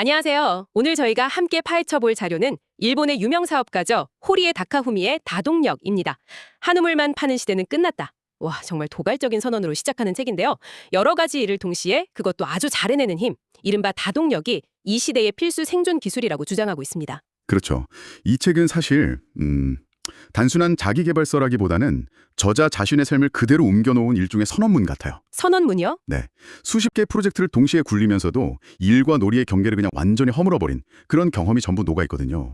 안녕하세요. 오늘 저희가 함께 파헤쳐 볼 자료는 일본의 유명 사업가죠. 호리에 다카후미의 다동력입니다. 한우물만 파는 시대는 끝났다. 와, 정말 도발적인 선언으로 시작하는 책인데요. 여러 가지 일을 동시에 그것도 아주 잘 해내는 힘, 이른바 다동력이 이 시대의 필수 생존 기술이라고 주장하고 있습니다. 그렇죠. 이 책은 사실 단순한 자기계발서라기보다는 저자 자신의 삶을 그대로 옮겨놓은 일종의 선언문 같아요. 선언문이요? 네, 수십 개의 프로젝트를 동시에 굴리면서도 일과 놀이의 경계를 그냥 완전히 허물어버린 그런 경험이 전부 녹아있거든요.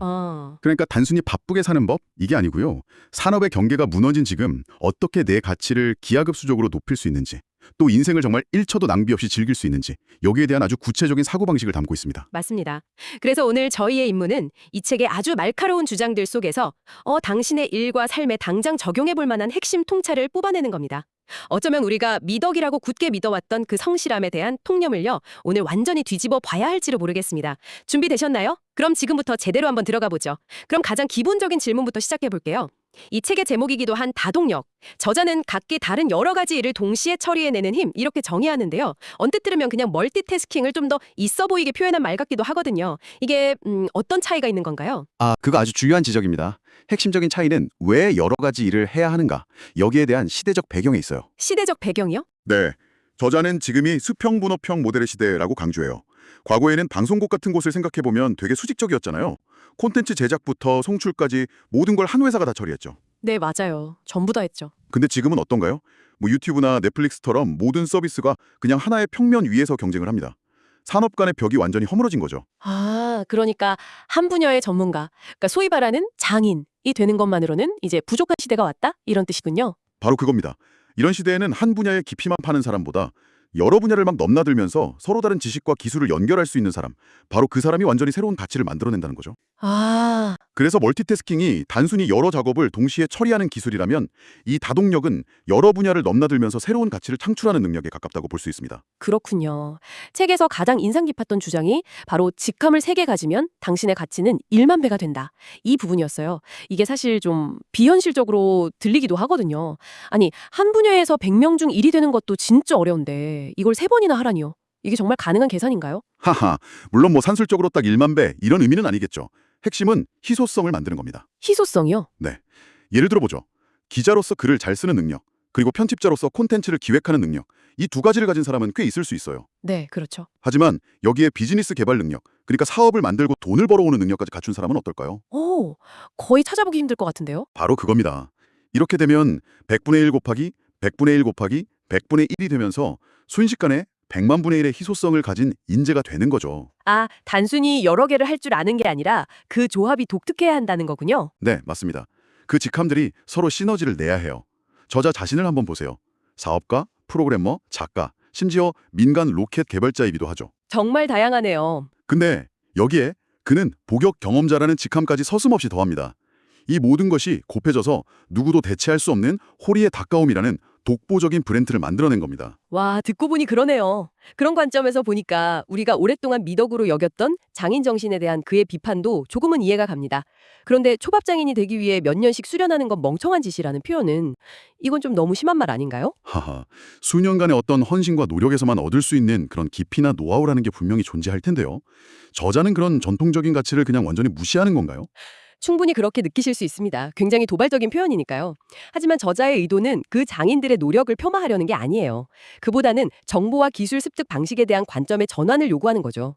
그러니까 단순히 바쁘게 사는 법? 이게 아니고요. 산업의 경계가 무너진 지금 어떻게 내 가치를 기하급수적으로 높일 수 있는지, 또 인생을 정말 1초도 낭비 없이 즐길 수 있는지, 여기에 대한 아주 구체적인 사고방식을 담고 있습니다. 맞습니다. 그래서 오늘 저희의 임무는 이 책의 아주 말카로운 주장들 속에서 당신의 일과 삶에 당장 적용해 볼 만한 핵심 통찰을 뽑아내는 겁니다. 어쩌면 우리가 미덕이라고 굳게 믿어왔던 그 성실함에 대한 통념을요, 오늘 완전히 뒤집어 봐야 할지도 모르겠습니다. 준비되셨나요? 그럼 지금부터 제대로 한번 들어가 보죠. 그럼 가장 기본적인 질문부터 시작해 볼게요. 이 책의 제목이기도 한 다동력. 저자는 각기 다른 여러 가지 일을 동시에 처리해내는 힘, 이렇게 정의하는데요. 언뜻 들으면 그냥 멀티태스킹을 좀 더 있어 보이게 표현한 말 같기도 하거든요. 이게 어떤 차이가 있는 건가요? 그거 아주 중요한 지적입니다. 핵심적인 차이는 왜 여러 가지 일을 해야 하는가, 여기에 대한 시대적 배경에 있어요. 시대적 배경이요? 네, 저자는 지금이 수평분업형 모델의 시대라고 강조해요. 과거에는 방송국 같은 곳을 생각해보면 되게 수직적이었잖아요. 콘텐츠 제작부터 송출까지 모든 걸 한 회사가 다 처리했죠. 네, 맞아요. 전부 다 했죠. 근데 지금은 어떤가요? 유튜브나 넷플릭스처럼 모든 서비스가 그냥 하나의 평면 위에서 경쟁을 합니다. 산업 간의 벽이 완전히 허물어진 거죠. 그러니까 한 분야의 전문가, 그러니까 소위 말하는 장인이 되는 것만으로는 이제 부족한 시대가 왔다? 이런 뜻이군요. 바로 그겁니다. 이런 시대에는 한 분야의 깊이만 파는 사람보다 여러 분야를 막 넘나들면서 서로 다른 지식과 기술을 연결할 수 있는 사람, 바로 그 사람이 완전히 새로운 가치를 만들어낸다는 거죠. 그래서 멀티태스킹이 단순히 여러 작업을 동시에 처리하는 기술이라면, 이 다동력은 여러 분야를 넘나들면서 새로운 가치를 창출하는 능력에 가깝다고 볼 수 있습니다. 그렇군요. 책에서 가장 인상 깊었던 주장이 바로 직함을 3개 가지면 당신의 가치는 1만 배가 된다. 이 부분이었어요. 이게 사실 좀 비현실적으로 들리기도 하거든요. 아니, 한 분야에서 100명 중 1이 되는 것도 진짜 어려운데 이걸 3번이나 하라니요. 이게 정말 가능한 계산인가요? 하하, 물론 산술적으로 딱 1만 배 이런 의미는 아니겠죠. 핵심은 희소성을 만드는 겁니다. 희소성이요? 네. 예를 들어보죠. 기자로서 글을 잘 쓰는 능력, 그리고 편집자로서 콘텐츠를 기획하는 능력, 이 두 가지를 가진 사람은 꽤 있을 수 있어요. 네, 그렇죠. 하지만 여기에 비즈니스 개발 능력, 그러니까 사업을 만들고 돈을 벌어오는 능력까지 갖춘 사람은 어떨까요? 거의 찾아보기 힘들 것 같은데요? 바로 그겁니다. 이렇게 되면 100분의 1 곱하기 100분의 1 곱하기 100분의 1이 되면서 순식간에 100만 분의 1의 희소성을 가진 인재가 되는 거죠. 단순히 여러 개를 할 줄 아는 게 아니라 그 조합이 독특해야 한다는 거군요. 네, 맞습니다. 그 직함들이 서로 시너지를 내야 해요. 저자 자신을 한번 보세요. 사업가, 프로그래머, 작가, 심지어 민간 로켓 개발자이기도 하죠. 정말 다양하네요. 근데 여기에 그는 복역 경험자라는 직함까지 서슴없이 더합니다. 이 모든 것이 곱해져서 누구도 대체할 수 없는 호리의 다카옴이라는 독보적인 브랜드를 만들어낸 겁니다. 와, 듣고 보니 그러네요. 그런 관점에서 보니까 우리가 오랫동안 미덕으로 여겼던 장인 정신에 대한 그의 비판도 조금은 이해가 갑니다. 그런데 초밥 장인이 되기 위해 몇 년씩 수련하는 건 멍청한 짓이라는 표현은 이건 좀 너무 심한 말 아닌가요? 하하, 수년간의 어떤 헌신과 노력에서만 얻을 수 있는 그런 깊이나 노하우라는 게 분명히 존재할 텐데요. 저자는 그런 전통적인 가치를 그냥 완전히 무시하는 건가요? 충분히 그렇게 느끼실 수 있습니다. 굉장히 도발적인 표현이니까요. 하지만 저자의 의도는 그 장인들의 노력을 폄하하려는 게 아니에요. 그보다는 정보와 기술 습득 방식에 대한 관점의 전환을 요구하는 거죠.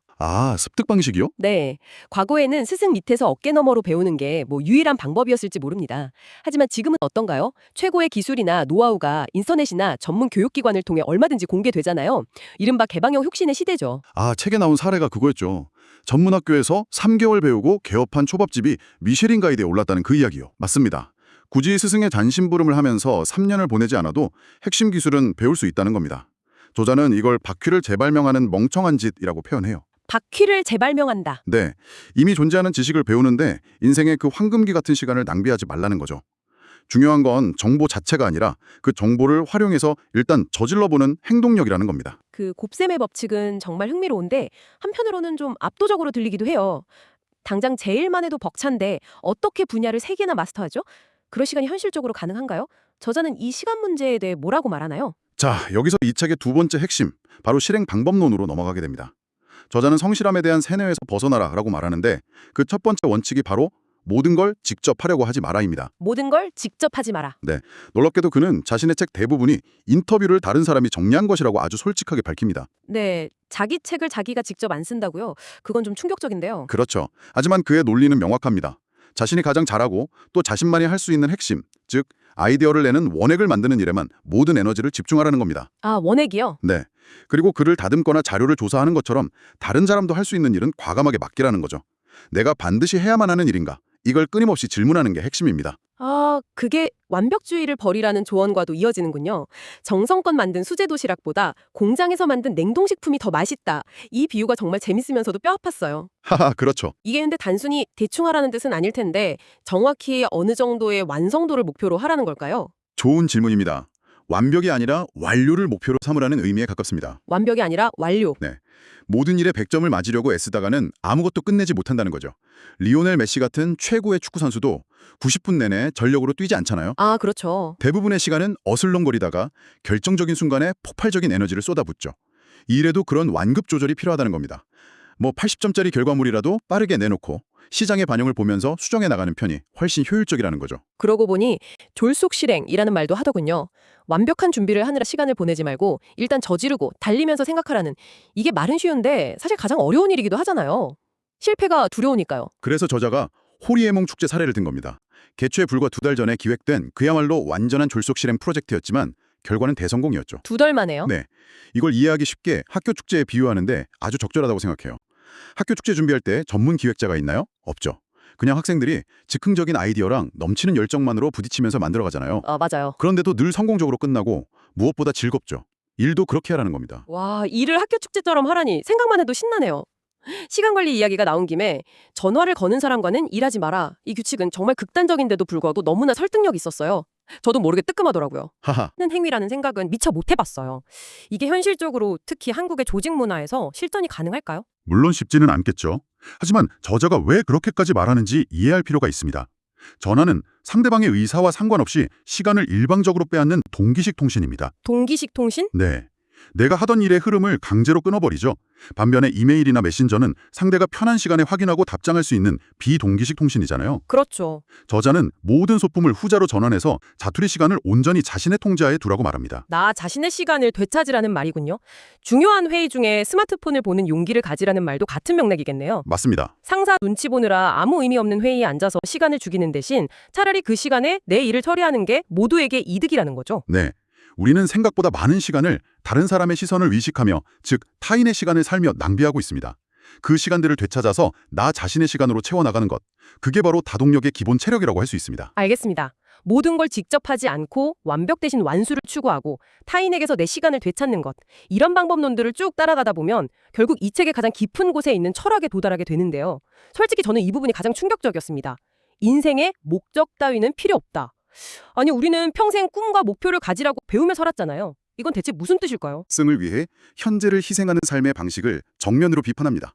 습득 방식이요? 네. 과거에는 스승 밑에서 어깨너머로 배우는 게 유일한 방법이었을지 모릅니다. 하지만 지금은 어떤가요? 최고의 기술이나 노하우가 인터넷이나 전문 교육기관을 통해 얼마든지 공개되잖아요. 이른바 개방형 혁신의 시대죠. 책에 나온 사례가 그거였죠. 전문학교에서 3개월 배우고 개업한 초밥집이 미쉐린 가이드에 올랐다는 그 이야기요. 맞습니다. 굳이 스승의 잔심부름을 하면서 3년을 보내지 않아도 핵심 기술은 배울 수 있다는 겁니다. 저자는 이걸 바퀴를 재발명하는 멍청한 짓이라고 표현해요. 바퀴를 재발명한다. 네, 이미 존재하는 지식을 배우는데 인생의 그 황금기 같은 시간을 낭비하지 말라는 거죠. 중요한 건 정보 자체가 아니라 그 정보를 활용해서 일단 저질러보는 행동력이라는 겁니다. 그 곱셈의 법칙은 정말 흥미로운데 한편으로는 좀 압도적으로 들리기도 해요. 당장 제일만 해도 벅찬데 어떻게 분야를 3개나 마스터하죠? 그럴 시간이 현실적으로 가능한가요? 저자는 이 시간 문제에 대해 뭐라고 말하나요? 자, 여기서 이 책의 두 번째 핵심, 바로 실행 방법론으로 넘어가게 됩니다. 저자는 성실함에 대한 세뇌에서 벗어나라라고 말하는데 그 첫 번째 원칙이 바로 모든 걸 직접 하려고 하지 마라입니다. 모든 걸 직접 하지 마라. 놀랍게도 그는 자신의 책 대부분이 인터뷰를 다른 사람이 정리한 것이라고 아주 솔직하게 밝힙니다. 네, 자기 책을 자기가 직접 안 쓴다고요? 그건 좀 충격적인데요. 그렇죠. 하지만 그의 논리는 명확합니다. 자신이 가장 잘하고 또 자신만이 할 수 있는 핵심, 즉 아이디어를 내는 원액을 만드는 일에만 모든 에너지를 집중하라는 겁니다. 아, 원액이요? 네. 그리고 글을 다듬거나 자료를 조사하는 것처럼 다른 사람도 할 수 있는 일은 과감하게 맡기라는 거죠. 내가 반드시 해야만 하는 일인가? 이걸 끊임없이 질문하는 게 핵심입니다. 아, 그게 완벽주의를 버리라는 조언과도 이어지는군요. 정성껏 만든 수제 도시락보다 공장에서 만든 냉동식품이 더 맛있다. 이 비유가 정말 재밌으면서도 뼈 아팠어요. 하하, 그렇죠. 이게 근데 단순히 대충 하라는 뜻은 아닐 텐데 정확히 어느 정도의 완성도를 목표로 하라는 걸까요? 좋은 질문입니다. 완벽이 아니라 완료를 목표로 삼으라는 의미에 가깝습니다. 완벽이 아니라 완료. 모든 일에 100점을 맞으려고 애쓰다가는 아무것도 끝내지 못한다는 거죠. 리오넬 메시 같은 최고의 축구 선수도 90분 내내 전력으로 뛰지 않잖아요. 아, 그렇죠. 대부분의 시간은 어슬렁거리다가 결정적인 순간에 폭발적인 에너지를 쏟아붓죠. 이 일에도 그런 완급 조절이 필요하다는 겁니다. 80점짜리 결과물이라도 빠르게 내놓고 시장의 반영을 보면서 수정해 나가는 편이 훨씬 효율적이라는 거죠. 그러고 보니 졸속실행이라는 말도 하더군요. 완벽한 준비를 하느라 시간을 보내지 말고 일단 저지르고 달리면서 생각하라는, 이게 말은 쉬운데 사실 가장 어려운 일이기도 하잖아요. 실패가 두려우니까요. 그래서 저자가 호리에몽 축제 사례를 든 겁니다. 개최 불과 2달 전에 기획된 그야말로 완전한 졸속 실행 프로젝트였지만 결과는 대성공이었죠. 2달 만에요? 네, 이걸 이해하기 쉽게 학교 축제에 비유하는데 아주 적절하다고 생각해요. 학교 축제 준비할 때 전문 기획자가 있나요? 없죠. 그냥 학생들이 즉흥적인 아이디어랑 넘치는 열정만으로 부딪히면서 만들어가잖아요. 맞아요. 그런데도 늘 성공적으로 끝나고 무엇보다 즐겁죠. 일도 그렇게 하라는 겁니다. 와, 일을 학교 축제처럼 하라니 생각만 해도 신나네요. 시간 관리 이야기가 나온 김에 전화를 거는 사람과는 일하지 마라. 이 규칙은 정말 극단적인데도 불구하고 너무나 설득력이 있었어요. 저도 모르게 뜨끔하더라고요. 하하. 하는 행위라는 생각은 미처 못 해봤어요. 이게 현실적으로 특히 한국의 조직 문화에서 실천이 가능할까요? 물론 쉽지는 않겠죠. 하지만 저자가 왜 그렇게까지 말하는지 이해할 필요가 있습니다. 전화는 상대방의 의사와 상관없이 시간을 일방적으로 빼앗는 동기식 통신입니다. 동기식 통신? 네. 내가 하던 일의 흐름을 강제로 끊어버리죠. 반면에 이메일이나 메신저는 상대가 편한 시간에 확인하고 답장할 수 있는 비동기식 통신이잖아요. 그렇죠. 저자는 모든 소품을 후자로 전환해서 자투리 시간을 온전히 자신의 통제하에 두라고 말합니다. 나 자신의 시간을 되찾으라는 말이군요. 중요한 회의 중에 스마트폰을 보는 용기를 가지라는 말도 같은 맥락이겠네요. 맞습니다. 상사 눈치 보느라 아무 의미 없는 회의에 앉아서 시간을 죽이는 대신 차라리 그 시간에 내 일을 처리하는 게 모두에게 이득이라는 거죠. 네. 우리는 생각보다 많은 시간을 다른 사람의 시선을 의식하며, 즉 타인의 시간을 살며 낭비하고 있습니다. 그 시간들을 되찾아서 나 자신의 시간으로 채워나가는 것, 그게 바로 다동력의 기본 체력이라고 할 수 있습니다. 알겠습니다. 모든 걸 직접 하지 않고 완벽 대신 완수를 추구하고 타인에게서 내 시간을 되찾는 것, 이런 방법론들을 쭉 따라가다 보면 결국 이 책의 가장 깊은 곳에 있는 철학에 도달하게 되는데요. 솔직히 저는 이 부분이 가장 충격적이었습니다. 인생에 목적 따위는 필요 없다. 아니, 우리는 평생 꿈과 목표를 가지라고 배우며 살았잖아요. 이건 대체 무슨 뜻일까요? 승을 위해 현재를 희생하는 삶의 방식을 정면으로 비판합니다.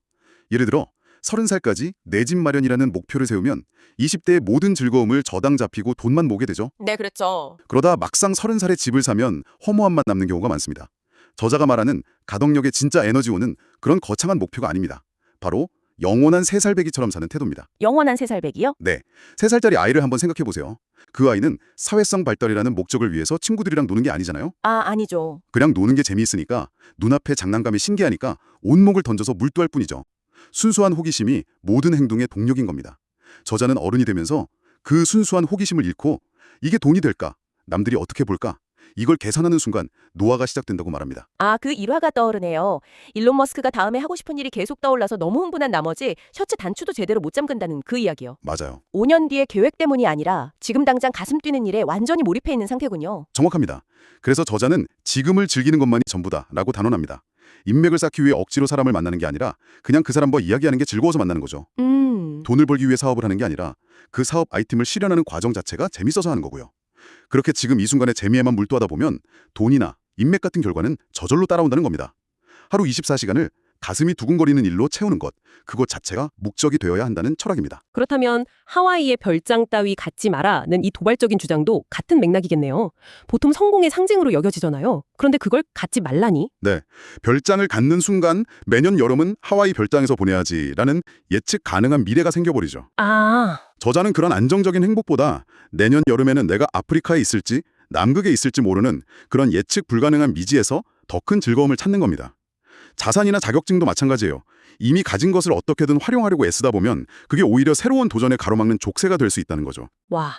예를 들어 30살까지 내 집 마련이라는 목표를 세우면 20대의 모든 즐거움을 저당 잡히고 돈만 모게 되죠. 네, 그랬죠. 그러다 막상 30살에 집을 사면 허무함만 남는 경우가 많습니다. 저자가 말하는 가동력의 진짜 에너지원은 그런 거창한 목표가 아닙니다. 바로 영원한 3살배기처럼 사는 태도입니다. 영원한 3살배기요? 네, 3살짜리 아이를 한번 생각해 보세요. 그 아이는 사회성 발달이라는 목적을 위해서 친구들이랑 노는 게 아니잖아요. 아니죠. 그냥 노는 게 재미있으니까, 눈앞에 장난감이 신기하니까 온몸을 던져서 물도할 뿐이죠. 순수한 호기심이 모든 행동의 동력인 겁니다. 저자는 어른이 되면서 그 순수한 호기심을 잃고 이게 돈이 될까? 남들이 어떻게 볼까? 이걸 계산하는 순간 노화가 시작된다고 말합니다. 그 일화가 떠오르네요. 일론 머스크가 다음에 하고 싶은 일이 계속 떠올라서 너무 흥분한 나머지 셔츠 단추도 제대로 못 잠근다는 그 이야기요. 맞아요. 5년 뒤의 계획 때문이 아니라 지금 당장 가슴 뛰는 일에 완전히 몰입해 있는 상태군요. 정확합니다. 그래서 저자는 지금을 즐기는 것만이 전부다라고 단언합니다. 인맥을 쌓기 위해 억지로 사람을 만나는 게 아니라 그냥 그 사람과 이야기하는 게 즐거워서 만나는 거죠. 돈을 벌기 위해 사업을 하는 게 아니라 그 사업 아이템을 실현하는 과정 자체가 재밌어서 하는 거고요. 그렇게 지금 이 순간의 재미에만 몰두하다 보면 돈이나 인맥 같은 결과는 저절로 따라온다는 겁니다. 하루 24시간을 가슴이 두근거리는 일로 채우는 것, 그것 자체가 목적이 되어야 한다는 철학입니다. 그렇다면 하와이의 별장 따위 갖지 마라는 이 도발적인 주장도 같은 맥락이겠네요. 보통 성공의 상징으로 여겨지잖아요. 그런데 그걸 갖지 말라니? 네, 별장을 갖는 순간 매년 여름은 하와이 별장에서 보내야지라는 예측 가능한 미래가 생겨버리죠. 아, 저자는 그런 안정적인 행복보다 내년 여름에는 내가 아프리카에 있을지 남극에 있을지 모르는 그런 예측 불가능한 미지에서 더 큰 즐거움을 찾는 겁니다. 자산이나 자격증도 마찬가지예요. 이미 가진 것을 어떻게든 활용하려고 애쓰다 보면 그게 오히려 새로운 도전에 가로막는 족쇄가 될 수 있다는 거죠. 와,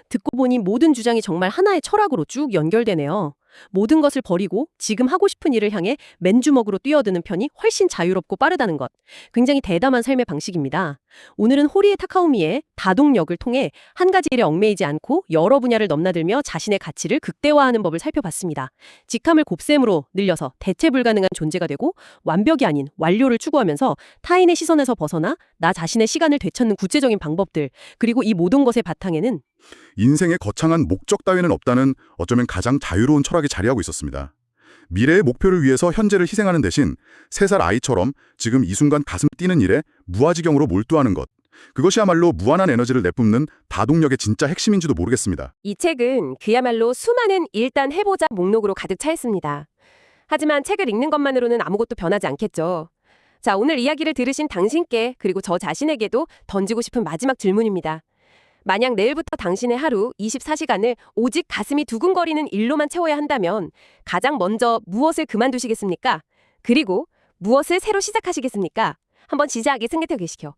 듣고 보니 모든 주장이 정말 하나의 철학으로 쭉 연결되네요. 모든 것을 버리고 지금 하고 싶은 일을 향해 맨주먹으로 뛰어드는 편이 훨씬 자유롭고 빠르다는 것. 굉장히 대담한 삶의 방식입니다. 오늘은 호리에 타카우미의 다동력을 통해 한 가지 일에 얽매이지 않고 여러 분야를 넘나들며 자신의 가치를 극대화하는 법을 살펴봤습니다. 직함을 곱셈으로 늘려서 대체 불가능한 존재가 되고 완벽이 아닌 완료를 추구하면서 타인의 시선에서 벗어나 나 자신의 시간을 되찾는 구체적인 방법들, 그리고 이 모든 것의 바탕에는 인생의 거창한 목적 따위는 없다는 어쩌면 가장 자유로운 철학이 자리하고 있었습니다. 미래의 목표를 위해서 현재를 희생하는 대신 3살 아이처럼 지금 이 순간 가슴 뛰는 일에 무아지경으로 몰두하는 것. 그것이야말로 무한한 에너지를 내뿜는 다동력의 진짜 핵심인지도 모르겠습니다. 이 책은 그야말로 수많은 일단 해보자 목록으로 가득 차 있습니다. 하지만 책을 읽는 것만으로는 아무것도 변하지 않겠죠. 자, 오늘 이야기를 들으신 당신께 그리고 저 자신에게도 던지고 싶은 마지막 질문입니다. 만약 내일부터 당신의 하루 24시간을 오직 가슴이 두근거리는 일로만 채워야 한다면 가장 먼저 무엇을 그만두시겠습니까? 그리고 무엇을 새로 시작하시겠습니까? 한번 진지하게 생각해 계시죠.